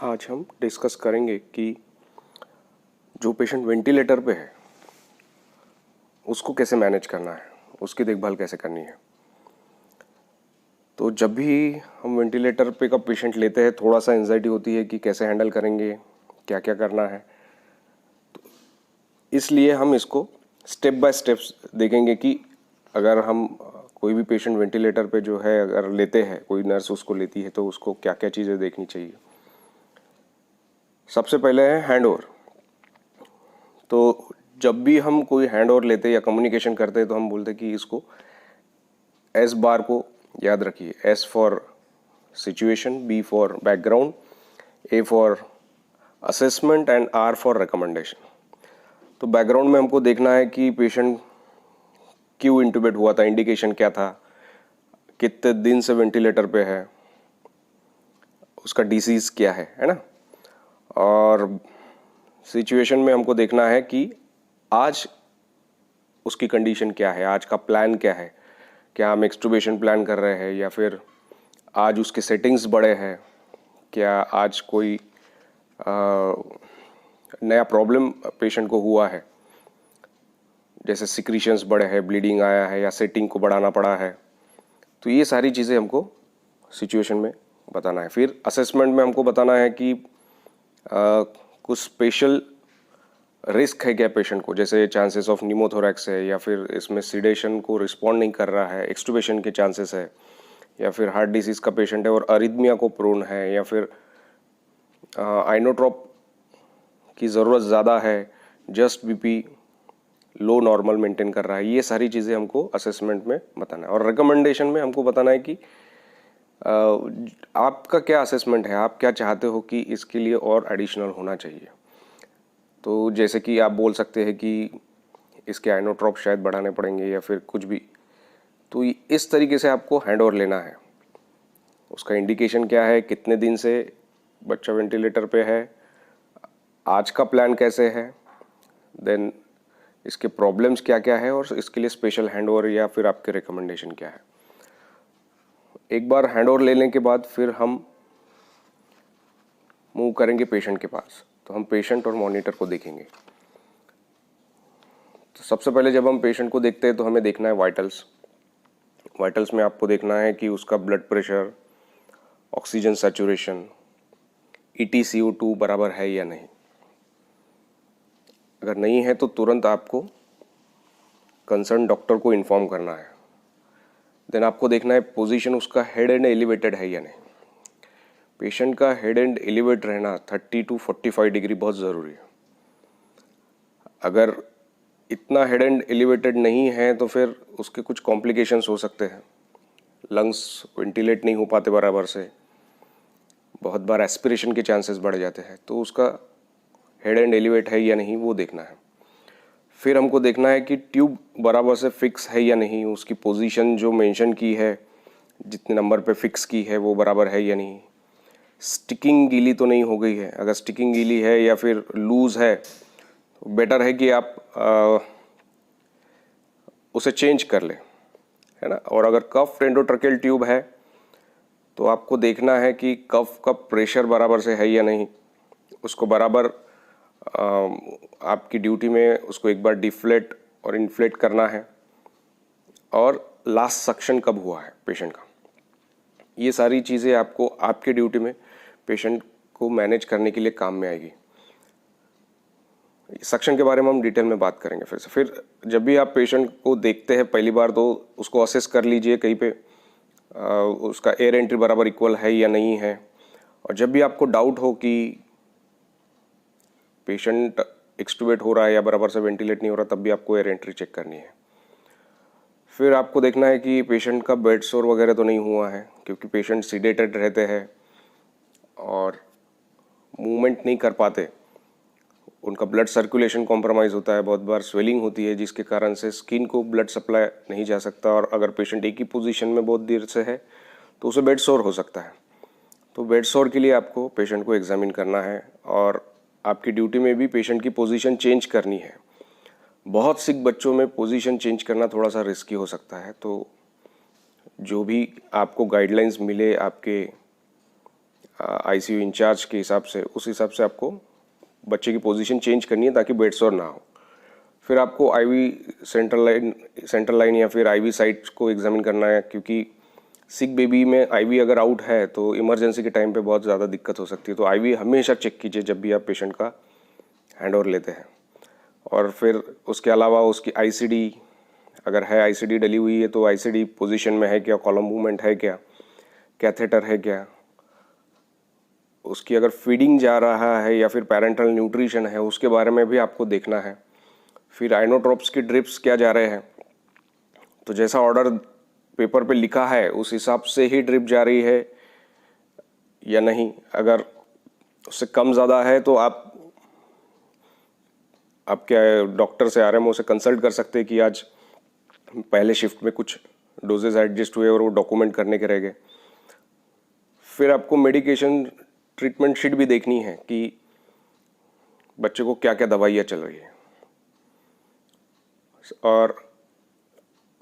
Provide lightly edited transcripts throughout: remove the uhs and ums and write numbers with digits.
आज हम डिस्कस करेंगे कि जो पेशेंट वेंटिलेटर पे है उसको कैसे मैनेज करना है, उसकी देखभाल कैसे करनी है। तो जब भी हम वेंटिलेटर पे का पेशेंट लेते हैं थोड़ा सा एंजाइटी होती है कि कैसे हैंडल करेंगे, क्या क्या करना है। तो इसलिए हम इसको स्टेप बाय स्टेप्स देखेंगे कि अगर हम कोई भी पेशेंट वेंटिलेटर पे जो है अगर लेते हैं, कोई नर्स उसको लेती है तो उसको क्या क्या चीज़ें देखनी चाहिए। सबसे पहले है हैंड ओवर। तो जब भी हम कोई हैंड ओवर लेते या कम्युनिकेशन करते हैं तो हम बोलते कि इसको एस बार को याद रखिए। S for situation, B for background, A for assessment and R for recommendation. तो बैकग्राउंड में हमको देखना है कि पेशेंट क्यों इंटूबेट हुआ था, इंडिकेशन क्या था, कितने दिन से वेंटिलेटर पे है, उसका डिसीज़ क्या है ना। और सिचुएशन में हमको देखना है कि आज उसकी कंडीशन क्या है, आज का प्लान क्या है, क्या हम एक्सटूबेशन प्लान कर रहे हैं या फिर आज उसके सेटिंग्स बड़े हैं, क्या आज कोई नया प्रॉब्लम पेशेंट को हुआ है, जैसे सिक्रीशंस बड़े हैं, ब्लीडिंग आया है या सेटिंग को बढ़ाना पड़ा है। तो ये सारी चीज़ें हमको सिचुएशन में बताना है। फिर असेसमेंट में हमको बताना है कि कुछ स्पेशल रिस्क है क्या पेशेंट को, जैसे चांसेस ऑफ निमोथोरैक्स है या फिर इसमें सीडेशन को रिस्पॉन्ड नहीं कर रहा है, एक्सटूबेशन के चांसेस है, या फिर हार्ट डिसीज़ का पेशेंट है और अरिथमिया को प्रोन है, या फिर आइनोट्रॉप की ज़रूरत ज़्यादा है, just BP low normal maintain कर रहा है। ये सारी चीज़ें हमको असेसमेंट में बताना है। और रिकमेंडेशन में हमको बताना है कि आपका क्या असेसमेंट है, आप क्या चाहते हो कि इसके लिए और एडिशनल होना चाहिए। तो जैसे कि आप बोल सकते हैं कि इसके आइनोट्रॉप शायद बढ़ाने पड़ेंगे या फिर कुछ भी। तो इस तरीके से आपको हैंड ओवर लेना है। उसका इंडिकेशन क्या है, कितने दिन से बच्चा वेंटिलेटर पे है, आज का प्लान कैसे है, देन इसके प्रॉब्लम्स क्या क्या है और इसके लिए स्पेशल हैंड ओवर या फिर आपके रिकमेंडेशन क्या है। एक बार हैंड ओवर लेने के बाद फिर हम मूव करेंगे पेशेंट के पास। तो हम पेशेंट और मॉनिटर को देखेंगे। तो सबसे पहले जब हम पेशेंट को देखते हैं तो हमें देखना है वाइटल्स। वाइटल्स में आपको देखना है कि उसका blood pressure, oxygen saturation, EtCO2 बराबर है या नहीं। अगर नहीं है तो तुरंत आपको कंसर्न डॉक्टर को इन्फॉर्म करना है। देन आपको देखना है पोजीशन उसका हेड एंड एलिवेटेड है या नहीं। पेशेंट का हेड एंड एलिवेट रहना 30 to 45 डिग्री बहुत ज़रूरी है। अगर इतना हेड एंड एलिवेटेड नहीं है तो फिर उसके कुछ कॉम्प्लिकेशंस हो सकते हैं। लंग्स वेंटिलेट नहीं हो पाते बराबर से, बहुत बार एस्पिरेशन के चांसेस बढ़ जाते हैं। तो उसका हेड एंड एलिवेट है या नहीं वो देखना है। फिर हमको देखना है कि ट्यूब बराबर से फिक्स है या नहीं, उसकी पोजीशन जो मेंशन की है, जितने नंबर पे फिक्स की है वो बराबर है या नहीं। स्टिकिंग गीली तो नहीं हो गई है। अगर स्टिकिंग गीली है या फिर लूज़ है तो बेटर है कि आप उसे चेंज कर लें, है ना। और अगर कफ एंडोट्रकेल ट्यूब है तो आपको देखना है कि कफ का प्रेशर बराबर से है या नहीं। उसको बराबर आपकी ड्यूटी में उसको एक बार डिफ्लेट और इन्फ्लेट करना है। और लास्ट सक्शन कब हुआ है पेशेंट का, ये सारी चीज़ें आपको आपके ड्यूटी में पेशेंट को मैनेज करने के लिए काम में आएगी। सक्शन के बारे में हम डिटेल में बात करेंगे फिर से। फिर जब भी आप पेशेंट को देखते हैं पहली बार तो उसको असेस कर लीजिए कहीं पे उसका एयर एंट्री बराबर इक्वल है या नहीं है। और जब भी आपको डाउट हो कि पेशेंट एक्सटूबेट हो रहा है या बराबर से वेंटिलेट नहीं हो रहा, तब भी आपको एयर एंट्री चेक करनी है। फिर आपको देखना है कि पेशेंट का बेड सोर वगैरह तो नहीं हुआ है, क्योंकि पेशेंट सीडेटेड रहते हैं और मूवमेंट नहीं कर पाते, उनका ब्लड सर्कुलेशन कॉम्प्रोमाइज़ होता है, बहुत बार स्वेलिंग होती है जिसके कारण से स्किन को ब्लड सप्लाई नहीं जा सकता। और अगर पेशेंट एक ही पोजीशन में बहुत देर से है तो उसे बेड सोर हो सकता है। तो बेड सोर के लिए आपको पेशेंट को एग्जामिन करना है और आपकी ड्यूटी में भी पेशेंट की पोजीशन चेंज करनी है। बहुत सिक बच्चों में पोजीशन चेंज करना थोड़ा सा रिस्की हो सकता है। तो जो भी आपको गाइडलाइंस मिले आपके आईसीयू इंचार्ज के हिसाब से, उस हिसाब से आपको बच्चे की पोजीशन चेंज करनी है ताकि बेड सोर ना हो। फिर आपको आईवी सेंट्रल लाइन या फिर आईवी साइट को एग्जामिन करना है, क्योंकि सिक बेबी में आईवी अगर आउट है तो इमरजेंसी के टाइम पे बहुत ज़्यादा दिक्कत हो सकती है। तो आईवी हमेशा चेक कीजिए जब भी आप पेशेंट का हैंड ओवर लेते हैं। और फिर उसके अलावा उसकी आईसीडी, अगर है आईसीडी डली हुई है तो आईसीडी पोजीशन में है क्या, कॉलम मूवमेंट है क्या, कैथेटर है क्या, उसकी अगर फीडिंग जा रहा है या फिर पैरेंटल न्यूट्रिशन है, उसके बारे में भी आपको देखना है। फिर आइनोट्रोप्स की ड्रिप्स क्या जा रहे हैं, तो जैसा ऑर्डर पेपर पे लिखा है उस हिसाब से ही ड्रिप जा रही है या नहीं। अगर उससे कम ज़्यादा है तो आप आपके डॉक्टर से, आरएमओ से कंसल्ट कर सकते हैं कि आज पहले शिफ्ट में कुछ डोजेज एडजस्ट हुए और वो डॉक्यूमेंट करने के रह गए। फिर आपको मेडिकेशन ट्रीटमेंट शीट भी देखनी है कि बच्चे को क्या क्या दवाइयाँ चल रही है, और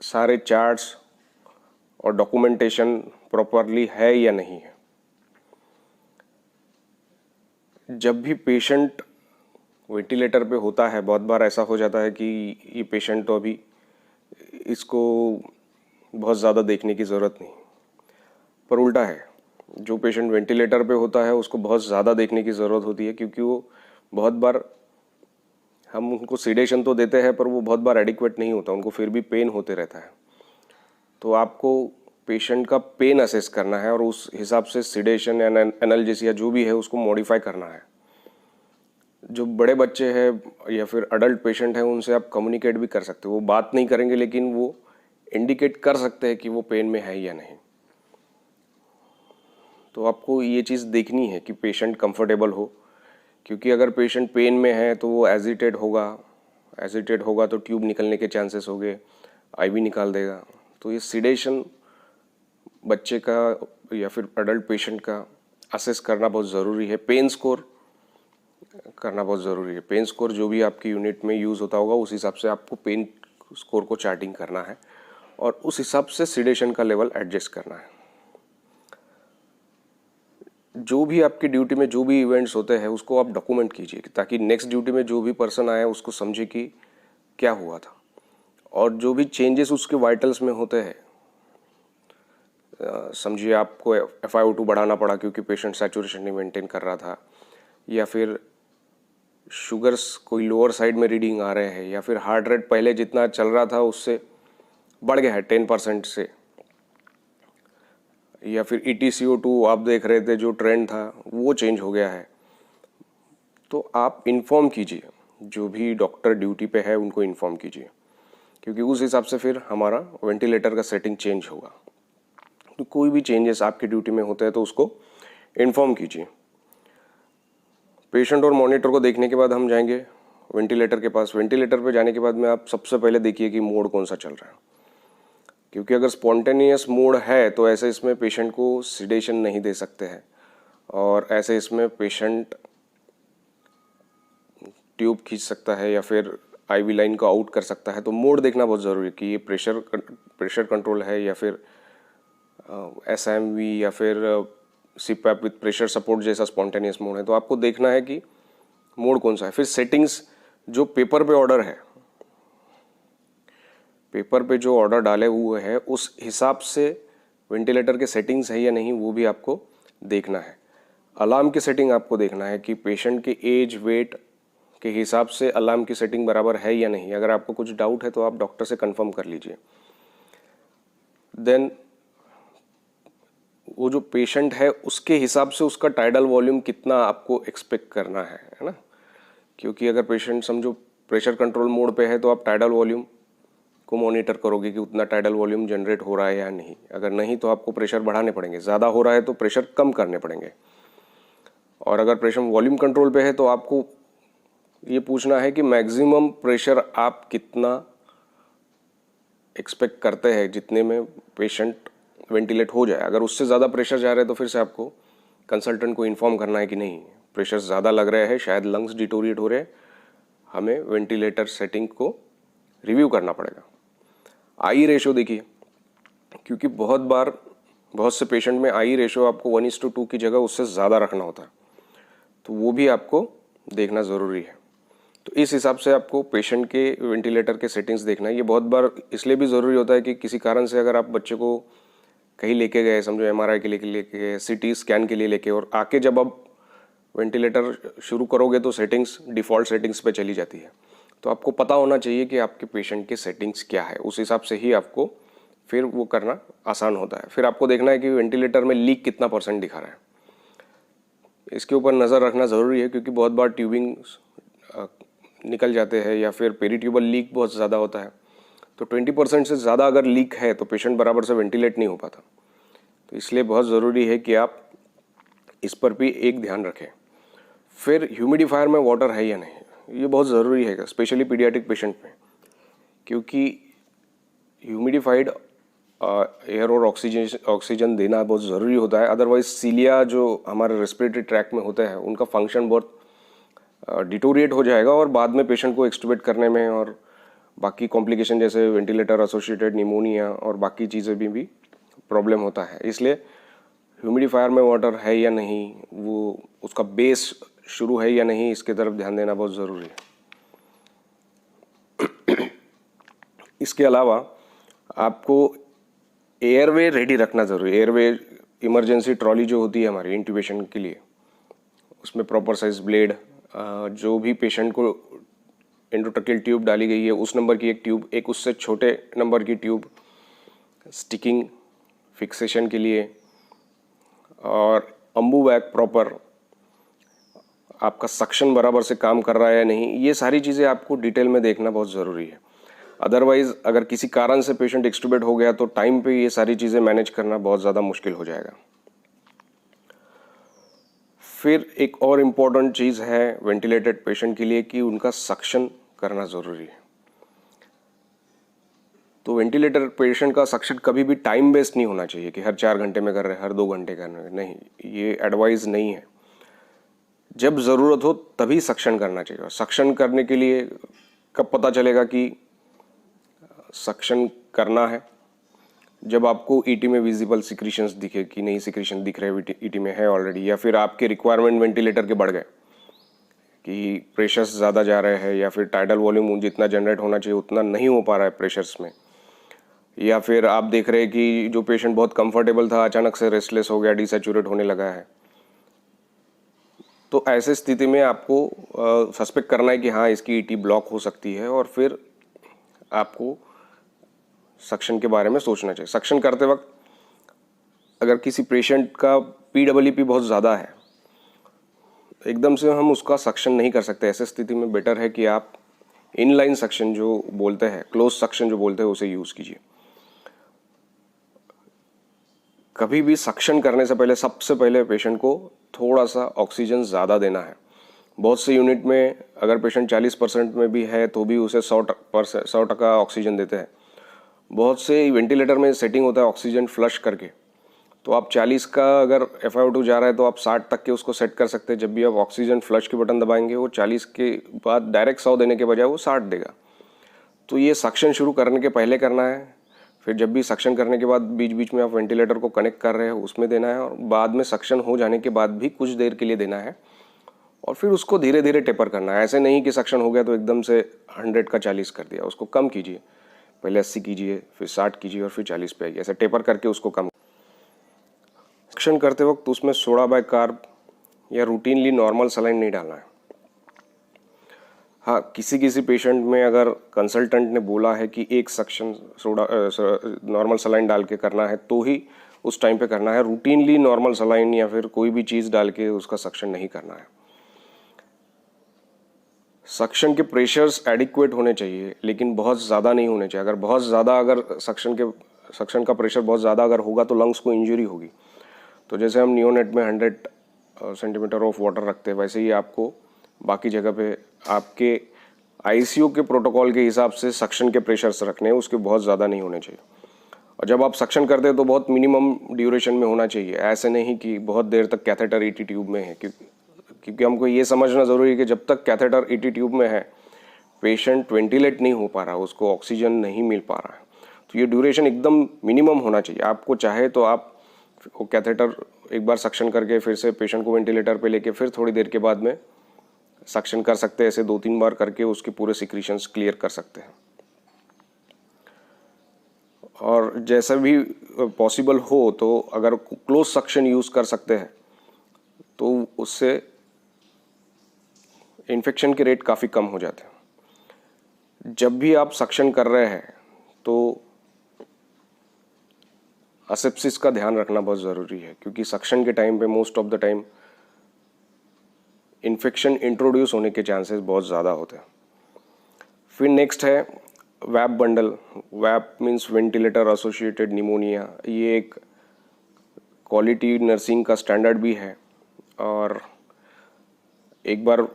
सारे चार्ट्स और डॉक्यूमेंटेशन प्रॉपरली है या नहीं है। जब भी पेशेंट वेंटिलेटर पे होता है, बहुत बार ऐसा हो जाता है कि ये पेशेंट तो अभी इसको बहुत ज़्यादा देखने की ज़रूरत नहीं, पर उल्टा है, जो पेशेंट वेंटिलेटर पे होता है उसको बहुत ज़्यादा देखने की ज़रूरत होती है, क्योंकि वो बहुत बार हम उनको सीडेशन तो देते हैं पर वो बहुत बार एडिक्वेट नहीं होता, उनको फिर भी पेन होते रहता है। तो आपको पेशेंट का पेन असेस करना है और उस हिसाब से सीडेशन या एनाल्जेसिया जो भी है उसको मॉडिफाई करना है। जो बड़े बच्चे हैं या फिर अडल्ट पेशेंट हैं उनसे आप कम्युनिकेट भी कर सकते हो, वो बात नहीं करेंगे लेकिन वो इंडिकेट कर सकते हैं कि वो पेन में है या नहीं। तो आपको ये चीज़ देखनी है कि पेशेंट कंफर्टेबल हो, क्योंकि अगर पेशेंट पेन में है तो वो एजिटेट होगा तो ट्यूब निकलने के चांसेस हो गए, आईवी निकाल देगा। तो ये सीडेशन बच्चे का या फिर अडल्ट पेशेंट का असेस करना बहुत ज़रूरी है। पेन स्कोर करना बहुत ज़रूरी है। पेन स्कोर जो भी आपकी यूनिट में यूज़ होता होगा उस हिसाब से आपको पेन स्कोर को चार्टिंग करना है और उस हिसाब से सीडेशन का लेवल एडजस्ट करना है। जो भी आपकी ड्यूटी में जो भी इवेंट्स होते हैं उसको आप डॉक्यूमेंट कीजिए, ताकि नेक्स्ट ड्यूटी में जो भी पर्सन आए उसको समझे कि क्या हुआ था, और जो भी चेंजेस उसके वाइटल्स में होते हैं, समझिए आपको FiO2 बढ़ाना पड़ा क्योंकि पेशेंट सैचुरेशन नहीं मेंटेन कर रहा था, या फिर शुगर्स कोई लोअर साइड में रीडिंग आ रहे हैं, या फिर हार्ट रेट पहले जितना चल रहा था उससे बढ़ गया है 10% से, या फिर ETCO2 आप देख रहे थे जो ट्रेंड था वो चेंज हो गया है, तो आप इन्फॉर्म कीजिए, जो भी डॉक्टर ड्यूटी पे है उनको इन्फॉर्म कीजिए, क्योंकि उस हिसाब से फिर हमारा वेंटिलेटर का सेटिंग चेंज होगा। तो कोई भी चेंजेस आपकी ड्यूटी में होते हैं तो उसको इन्फॉर्म कीजिए। पेशेंट और मॉनिटर को देखने के बाद हम जाएंगे वेंटिलेटर के पास। वेंटिलेटर पे जाने के बाद में आप सबसे पहले देखिए कि मोड कौन सा चल रहा है, क्योंकि अगर स्पॉन्टेनियस मोड है तो ऐसे इसमें पेशेंट को सिडेशन नहीं दे सकते हैं, और ऐसे इसमें पेशेंट ट्यूब खींच सकता है या फिर आईवी लाइन को आउट कर सकता है। तो मोड देखना बहुत ज़रूरी है कि ये प्रेशर कंट्रोल है या फिर SIMV या फिर CPAP विथ प्रेशर सपोर्ट जैसा स्पॉन्टेनियस मोड है। तो आपको देखना है कि मोड कौन सा है। फिर सेटिंग्स, जो पेपर पे ऑर्डर है, पेपर पे जो ऑर्डर डाले हुए हैं उस हिसाब से वेंटिलेटर के सेटिंग्स है या नहीं वो भी आपको देखना है। अलार्म की सेटिंग आपको देखना है कि पेशेंट के एज वेट के हिसाब से अलार्म की सेटिंग बराबर है या नहीं। अगर आपको कुछ डाउट है तो आप डॉक्टर से कंफर्म कर लीजिए। देन वो जो पेशेंट है उसके हिसाब से उसका टाइडल वॉल्यूम कितना आपको एक्सपेक्ट करना है ना, क्योंकि अगर पेशेंट समझो प्रेशर कंट्रोल मोड पे है तो आप टाइडल वॉल्यूम को मॉनिटर करोगे कि उतना टाइडल वॉल्यूम जनरेट हो रहा है या नहीं। अगर नहीं तो आपको प्रेशर बढ़ाने पड़ेंगे, ज़्यादा हो रहा है तो प्रेशर कम करने पड़ेंगे। और अगर प्रेशर वॉल्यूम कंट्रोल पे है तो आपको ये पूछना है कि मैक्सिमम प्रेशर आप कितना एक्सपेक्ट करते हैं जितने में पेशेंट वेंटिलेट हो जाए। अगर उससे ज़्यादा प्रेशर जा रहा है तो फिर से आपको कंसल्टेंट को इन्फॉर्म करना है कि नहीं, प्रेशर ज़्यादा लग रहा है, शायद लंग्स डिटोरिएट हो रहे हैं, हमें वेंटिलेटर सेटिंग को रिव्यू करना पड़ेगा। आई रेशो देखिए, क्योंकि बहुत बार बहुत से पेशेंट में आई रेशो आपको 1:2 की जगह उससे ज़्यादा रखना होता है, तो वो भी आपको देखना ज़रूरी है। तो इस हिसाब से आपको पेशेंट के वेंटिलेटर के सेटिंग्स देखना है। ये बहुत बार इसलिए भी ज़रूरी होता है कि किसी कारण से अगर आप बच्चे को कहीं लेके गए, समझो MRI के लिए लेके गए, CT स्कैन के लिए लेके, और आके जब आप वेंटिलेटर शुरू करोगे तो सेटिंग्स डिफ़ॉल्ट सेटिंग्स पे चली जाती है। तो आपको पता होना चाहिए कि आपके पेशेंट के सेटिंग्स क्या है, उस हिसाब से ही आपको फिर वो करना आसान होता है। फिर आपको देखना है कि वेंटिलेटर में लीक कितना % दिखा रहा है, इसके ऊपर नज़र रखना ज़रूरी है, क्योंकि बहुत बार ट्यूबिंग निकल जाते हैं या फिर पेरीट्यूबल लीक बहुत ज़्यादा होता है। तो 20% से ज़्यादा अगर लीक है तो पेशेंट बराबर से वेंटिलेट नहीं हो पाता। तो इसलिए बहुत ज़रूरी है कि आप इस पर भी एक ध्यान रखें। फिर ह्यूमिडिफायर में वाटर है या नहीं, ये बहुत ज़रूरी है, स्पेशली पीडियाट्रिक पेशेंट में, क्योंकि ह्यूमिडिफाइड एयर और ऑक्सीजन देना बहुत ज़रूरी होता है। अदरवाइज सीलिया जो हमारे रेस्पिरेटरी ट्रैक में होते हैं उनका फंक्शन बहुत डिटोरिएट हो जाएगा, और बाद में पेशेंट को एक्सट्यूबेट करने में और बाकी कॉम्प्लिकेशन जैसे वेंटिलेटर एसोसिएटेड निमोनिया और बाकी चीज़ें भी प्रॉब्लम होता है। इसलिए ह्यूमिडिफायर में वाटर है या नहीं, वो उसका बेस शुरू है या नहीं, इसके तरफ ध्यान देना बहुत ज़रूरी है। इसके अलावा आपको एयरवे रेडी रखना ज़रूरी है। एयरवे इमरजेंसी ट्रॉली जो होती है हमारी इंट्यूबेशन के लिए, उसमें प्रॉपर साइज ब्लेड, जो भी पेशेंट को एंडोट्रकियल ट्यूब डाली गई है उस नंबर की एक ट्यूब, एक उससे छोटे नंबर की ट्यूब स्टिकिंग फिक्सेशन के लिए, और अम्बू बैग प्रॉपर, आपका सक्शन बराबर से काम कर रहा है या नहीं, ये सारी चीज़ें आपको डिटेल में देखना बहुत ज़रूरी है। अदरवाइज़ अगर किसी कारण से पेशेंट एक्सट्यूबेट हो गया तो टाइम पे ये सारी चीज़ें मैनेज करना बहुत ज़्यादा मुश्किल हो जाएगा। फिर एक और इम्पॉर्टेंट चीज़ है वेंटिलेटेड पेशेंट के लिए कि उनका सक्शन करना ज़रूरी है। तो वेंटिलेटर पेशेंट का सक्शन कभी भी टाइम बेस्ड नहीं होना चाहिए कि हर 4 घंटे में कर रहे हैं, हर 2 घंटे कर रहे हैं, नहीं, ये एडवाइस नहीं है। जब ज़रूरत हो तभी सक्शन करना चाहिए। और सक्शन करने के लिए कब पता चलेगा कि सक्शन करना है, जब आपको ईटी में विजिबल सिक्रीशंस दिखे कि नहीं सिक्रीशन दिख रहे हैं ईटी में है ऑलरेडी, या फिर आपके रिक्वायरमेंट वेंटिलेटर के बढ़ गए कि प्रेशर्स ज़्यादा जा रहे हैं, या फिर टाइडल वॉल्यूम जितना जनरेट होना चाहिए उतना नहीं हो पा रहा है प्रेशर्स में, या फिर आप देख रहे हैं कि जो पेशेंट बहुत कंफर्टेबल था अचानक से रेस्टलेस हो गया, डिसैचुरेट होने लगा है। तो ऐसे स्थिति में आपको सस्पेक्ट करना है कि हाँ इसकी ईटी ब्लॉक हो सकती है, और फिर आपको सक्शन के बारे में सोचना चाहिए। सक्शन करते वक्त अगर किसी पेशेंट का PWP बहुत ज़्यादा है, एकदम से हम उसका सक्शन नहीं कर सकते। ऐसे स्थिति में बेटर है कि आप इनलाइन सक्शन जो बोलते हैं, क्लोज सक्शन जो बोलते हैं, उसे यूज़ कीजिए। कभी भी सक्शन करने से पहले सबसे पहले पेशेंट को थोड़ा सा ऑक्सीजन ज़्यादा देना है। बहुत से यूनिट में अगर पेशेंट 40% में भी है तो भी उसे 100% ऑक्सीजन देते हैं। बहुत से वेंटिलेटर में सेटिंग होता है ऑक्सीजन फ्लश करके, तो आप 40 का अगर FiO2 जा रहा है तो आप 60 तक के उसको सेट कर सकते हैं। जब भी आप ऑक्सीजन फ्लश के बटन दबाएंगे वो 40 के बाद डायरेक्ट 100 देने के बजाय वो 60 देगा। तो ये सक्शन शुरू करने के पहले करना है। फिर जब भी सक्शन करने के बाद बीच बीच में आप वेंटिलेटर को कनेक्ट कर रहे हैं उसमें देना है, और बाद में सक्शन हो जाने के बाद भी कुछ देर के लिए देना है, और फिर उसको धीरे धीरे टेपर करना है। ऐसे नहीं कि सक्शन हो गया तो एकदम से 100 का 40 कर दिया, उसको कम कीजिए। पहले 80 कीजिए, फिर 60 कीजिए, और फिर 40 पे आइए। ऐसे टेपर करके उसको कम। सक्शन करते वक्त उसमें सोडा बाइकार्ब या रूटीनली नॉर्मल सलाइन नहीं डालना है। हाँ, किसी किसी पेशेंट में अगर कंसल्टेंट ने बोला है कि एक सक्शन सोडा नॉर्मल सलाइन डाल के करना है तो ही उस टाइम पे करना है। रूटीनली नॉर्मल सलाइन या फिर कोई भी चीज़ डाल के उसका सक्शन नहीं करना है। सक्शन के प्रेशर्स एडिक्वेट होने चाहिए, लेकिन बहुत ज़्यादा नहीं होने चाहिए। अगर बहुत ज़्यादा अगर सक्शन का प्रेशर बहुत ज़्यादा अगर होगा तो लंग्स को इंजरी होगी। तो जैसे हम नियोनेट में 100 सेंटीमीटर ऑफ वाटर रखते हैं, वैसे ही आपको बाकी जगह पे आपके ICU के प्रोटोकॉल के हिसाब से सक्शन के प्रेशर्स रखने हैं, उसके बहुत ज़्यादा नहीं होने चाहिए। और जब आप सक्शन करते हैं तो बहुत मिनिमम ड्यूरेशन में होना चाहिए। ऐसे नहीं कि बहुत देर तक कैथेटर ET ट्यूब में है, क्योंकि हमको ये समझना ज़रूरी है कि जब तक कैथेटर ET ट्यूब में है पेशेंट वेंटिलेट नहीं हो पा रहा, उसको ऑक्सीजन नहीं मिल पा रहा है, तो ये ड्यूरेशन एकदम मिनिमम होना चाहिए। आपको चाहे तो आप वो कैथेटर एक बार सक्शन करके फिर से पेशेंट को वेंटिलेटर पे लेके फिर थोड़ी देर के बाद में सक्शन कर सकते हैं। ऐसे 2-3 बार करके उसके पूरे सिक्रीशंस क्लियर कर सकते हैं। और जैसा भी पॉसिबल हो तो अगर क्लोज सक्शन यूज़ कर सकते हैं तो उससे इन्फेक्शन के रेट काफ़ी कम हो जाते हैं। जब भी आप सक्शन कर रहे हैं तो असेप्सिस का ध्यान रखना बहुत ज़रूरी है, क्योंकि सक्शन के टाइम पे most of the time infection introduce होने के चांसेस बहुत ज़्यादा होते हैं। फिर नेक्स्ट है VAP bundle. VAP means ventilator associated pneumonia. ये एक क्वालिटी नर्सिंग का स्टैंडर्ड भी है, और एक बार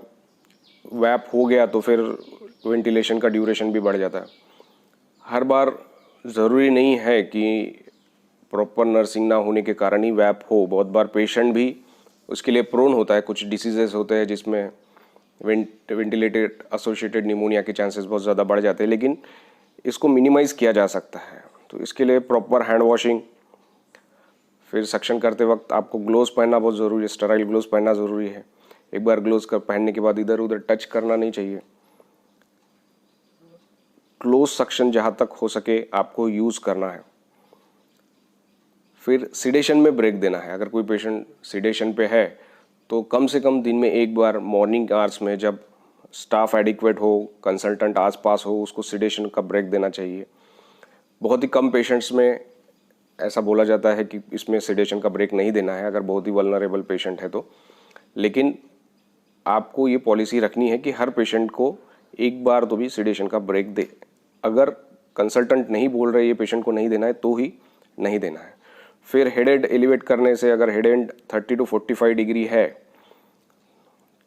वैप हो गया तो फिर वेंटिलेशन का ड्यूरेशन भी बढ़ जाता है। हर बार ज़रूरी नहीं है कि प्रॉपर नर्सिंग ना होने के कारण ही वैप हो। बहुत बार पेशेंट भी उसके लिए प्रोन होता है। कुछ डिसीजेस होते हैं जिसमें वेंटिलेटेड एसोसिएटेड निमोनिया के चांसेस बहुत ज़्यादा बढ़ जाते हैं, लेकिन इसको मिनिमाइज़ किया जा सकता है। तो इसके लिए प्रॉपर हैंड वॉशिंग, फिर सक्शन करते वक्त आपको ग्लोव्स पहनना बहुत ज़रूरी है, स्टेराइल ग्लोव्स पहनना ज़रूरी है। एक बार ग्लोव्स का पहनने के बाद इधर उधर टच करना नहीं चाहिए। क्लोज सक्शन जहाँ तक हो सके आपको यूज़ करना है। फिर सिडेशन में ब्रेक देना है। अगर कोई पेशेंट सिडेशन पे है तो कम से कम दिन में एक बार मॉर्निंग आवर्स में, जब स्टाफ एडिक्वेट हो, कंसल्टेंट आसपास हो, उसको सिडेशन का ब्रेक देना चाहिए। बहुत ही कम पेशेंट्स में ऐसा बोला जाता है कि इसमें सिडेशन का ब्रेक नहीं देना है, अगर बहुत ही वल्नरेबल पेशेंट है तो। लेकिन आपको ये पॉलिसी रखनी है कि हर पेशेंट को एक बार तो भी सिडेशन का ब्रेक दे। अगर कंसल्टेंट नहीं बोल रहे ये पेशेंट को नहीं देना है तो ही नहीं देना है। फिर हेड एंड एलिवेट करने से, अगर हेड एंड 30 to 45 डिग्री है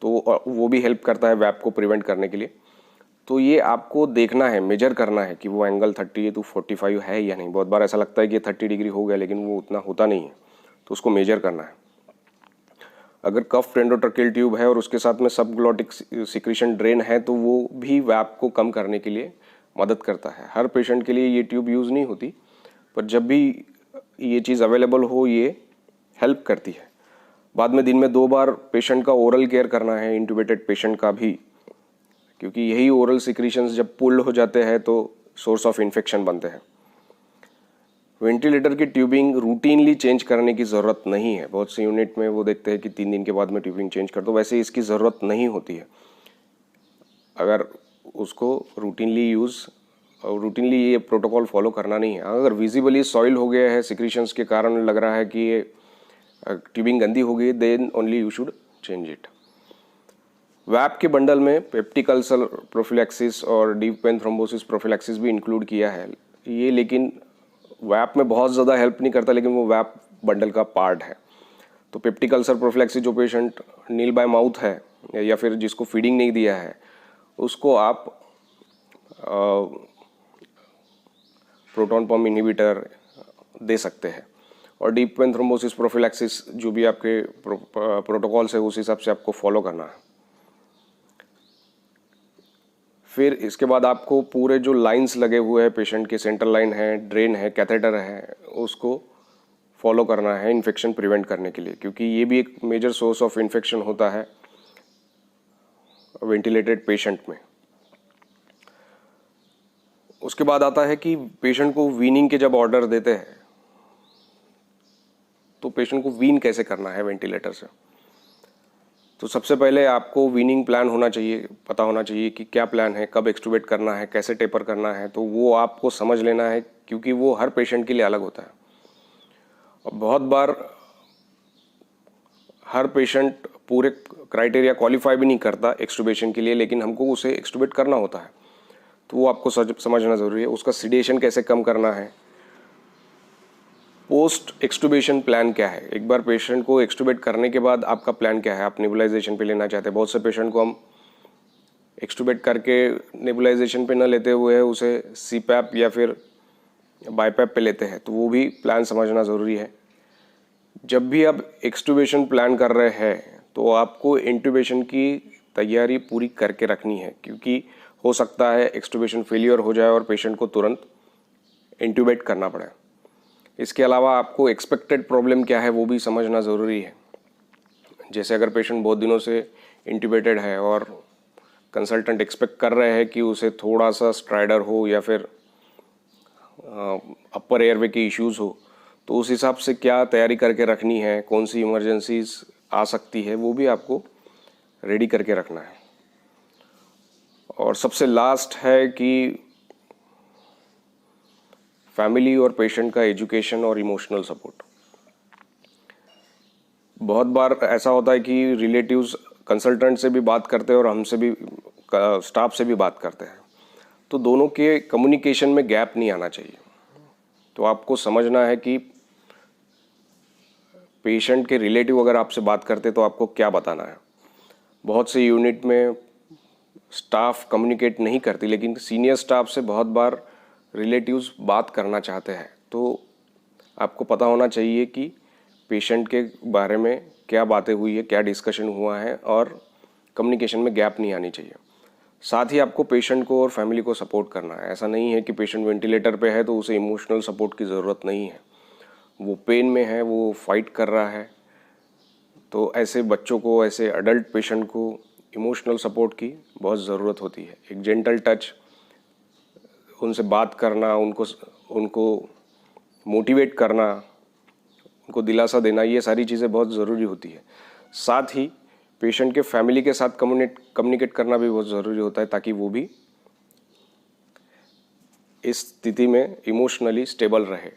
तो वो भी हेल्प करता है वैप को प्रिवेंट करने के लिए। तो ये आपको देखना है, मेजर करना है कि वो एंगल 30 to 45 है या नहीं। बहुत बार ऐसा लगता है कि 30 डिग्री हो गया, लेकिन वो उतना होता नहीं है, तो उसको मेजर करना है। अगर कफ एंडोट्रैकियल ट्यूब है और उसके साथ में सबग्लॉटिक सिक्रीशन ड्रेन है तो वो भी वैप को कम करने के लिए मदद करता है। हर पेशेंट के लिए ये ट्यूब यूज़ नहीं होती, पर जब भी ये चीज़ अवेलेबल हो ये हेल्प करती है। बाद में दिन में 2 बार पेशेंट का ओरल केयर करना है, इंट्यूबेटेड पेशेंट का भी, क्योंकि यही ओरल सिक्रीशंस जब पुल्ड हो जाते हैं तो सोर्स ऑफ इन्फेक्शन बनते हैं। वेंटिलेटर की ट्यूबिंग रूटीनली चेंज करने की ज़रूरत नहीं है। बहुत से यूनिट में वो देखते हैं कि 3 दिन के बाद में ट्यूबिंग चेंज कर दो, वैसे इसकी ज़रूरत नहीं होती है। अगर उसको रूटीनली ये प्रोटोकॉल फॉलो करना नहीं है। अगर विजिबली सॉइल हो गया है, सिक्रीशंस के कारण लग रहा है कि ये ट्यूबिंग गंदी हो गई, then only you should change it. VAP के बंडल में पेप्टिक अल्सर प्रोफिलैक्सिस और डीप वेन थ्रोम्बोसिस प्रोफिलैक्सिस भी इंक्लूड किया है ये, लेकिन वैप में बहुत ज़्यादा हेल्प नहीं करता, लेकिन वो वैप बंडल का पार्ट है। तो पेप्टिक अल्सर प्रोफिलैक्सिस जो पेशेंट नील बाय माउथ है या फिर जिसको फीडिंग नहीं दिया है, उसको आप प्रोटॉन पम्प इनहिबिटर दे सकते हैं। और डीप वेन थ्रोम्बोसिस प्रोफिलैक्सिस जो भी आपके प्रोटोकॉल्स है उस हिसाब से आपको फॉलो करना है। फिर इसके बाद आपको पूरे जो लाइंस लगे हुए हैं पेशेंट के, सेंट्रल लाइन है, ड्रेन है, कैथेटर है, उसको फॉलो करना है इन्फेक्शन प्रिवेंट करने के लिए, क्योंकि ये भी एक मेजर सोर्स ऑफ इन्फेक्शन होता है वेंटिलेटेड पेशेंट में। उसके बाद आता है कि पेशेंट को वीनिंग के जब ऑर्डर देते हैं तो पेशेंट को वीन कैसे करना है वेंटिलेटर से। तो सबसे पहले आपको वीनिंग प्लान होना चाहिए, पता होना चाहिए कि क्या प्लान है, कब एक्सटुबेट करना है, कैसे टेपर करना है। तो वो आपको समझ लेना है, क्योंकि वो हर पेशेंट के लिए अलग होता है। और बहुत बार हर पेशेंट पूरे क्राइटेरिया क्वालिफाई भी नहीं करता एक्सटुबेशन के लिए, लेकिन हमको उसे एक्सटुबेट करना होता है, तो वो आपको समझना ज़रूरी है। उसका सिडेशन कैसे कम करना है, पोस्ट एक्सटुबेशन प्लान क्या है, एक बार पेशेंट को एक्सटुबेट करने के बाद आपका प्लान क्या है, आप नेबुलाइजेशन पे लेना चाहते हैं। बहुत से पेशेंट को हम एक्सटुबेट करके नेबुलाइजेशन पे न लेते हुए उसे सीपैप या फिर बाईपैप पे लेते हैं, तो वो भी प्लान समझना ज़रूरी है। जब भी आप एक्सटुबेशन प्लान कर रहे हैं तो आपको इंट्यूबेशन की तैयारी पूरी करके रखनी है, क्योंकि हो सकता है एक्सटुबेशन फेलियर हो जाए और पेशेंट को तुरंत इंट्यूबेट करना पड़े। इसके अलावा आपको एक्सपेक्टेड प्रॉब्लम क्या है वो भी समझना ज़रूरी है। जैसे अगर पेशेंट बहुत दिनों से इंट्यूबेटेड है और कंसल्टेंट एक्सपेक्ट कर रहे हैं कि उसे थोड़ा सा स्ट्राइडर हो या फिर अपर एयरवे के इश्यूज़ हो, तो उस हिसाब से क्या तैयारी करके रखनी है, कौन सी इमरजेंसीज आ सकती है, वो भी आपको रेडी करके रखना है। और सबसे लास्ट है कि फैमिली और पेशेंट का एजुकेशन और इमोशनल सपोर्ट। बहुत बार ऐसा होता है कि रिलेटिव्स कंसल्टेंट से भी बात करते हैं और हमसे भी, स्टाफ से भी बात करते हैं, तो दोनों के कम्युनिकेशन में गैप नहीं आना चाहिए। तो आपको समझना है कि पेशेंट के रिलेटिव अगर आपसे बात करते तो आपको क्या बताना है। बहुत से यूनिट में स्टाफ कम्युनिकेट नहीं करती, लेकिन सीनियर स्टाफ से बहुत बार रिलेटिव्स बात करना चाहते हैं। तो आपको पता होना चाहिए कि पेशेंट के बारे में क्या बातें हुई है, क्या डिस्कशन हुआ है, और कम्युनिकेशन में गैप नहीं आनी चाहिए। साथ ही आपको पेशेंट को और फैमिली को सपोर्ट करना है। ऐसा नहीं है कि पेशेंट वेंटिलेटर पे है तो उसे इमोशनल सपोर्ट की ज़रूरत नहीं है, वो पेन में है, वो फाइट कर रहा है। तो ऐसे बच्चों को, ऐसे अडल्ट पेशेंट को इमोशनल सपोर्ट की बहुत ज़रूरत होती है। एक जेंटल टच, उनसे बात करना, उनको मोटिवेट करना, उनको दिलासा देना, ये सारी चीज़ें बहुत ज़रूरी होती है। साथ ही पेशेंट के फैमिली के साथ कम्युनिकेट करना भी बहुत ज़रूरी होता है, ताकि वो भी इस स्थिति में इमोशनली स्टेबल रहे।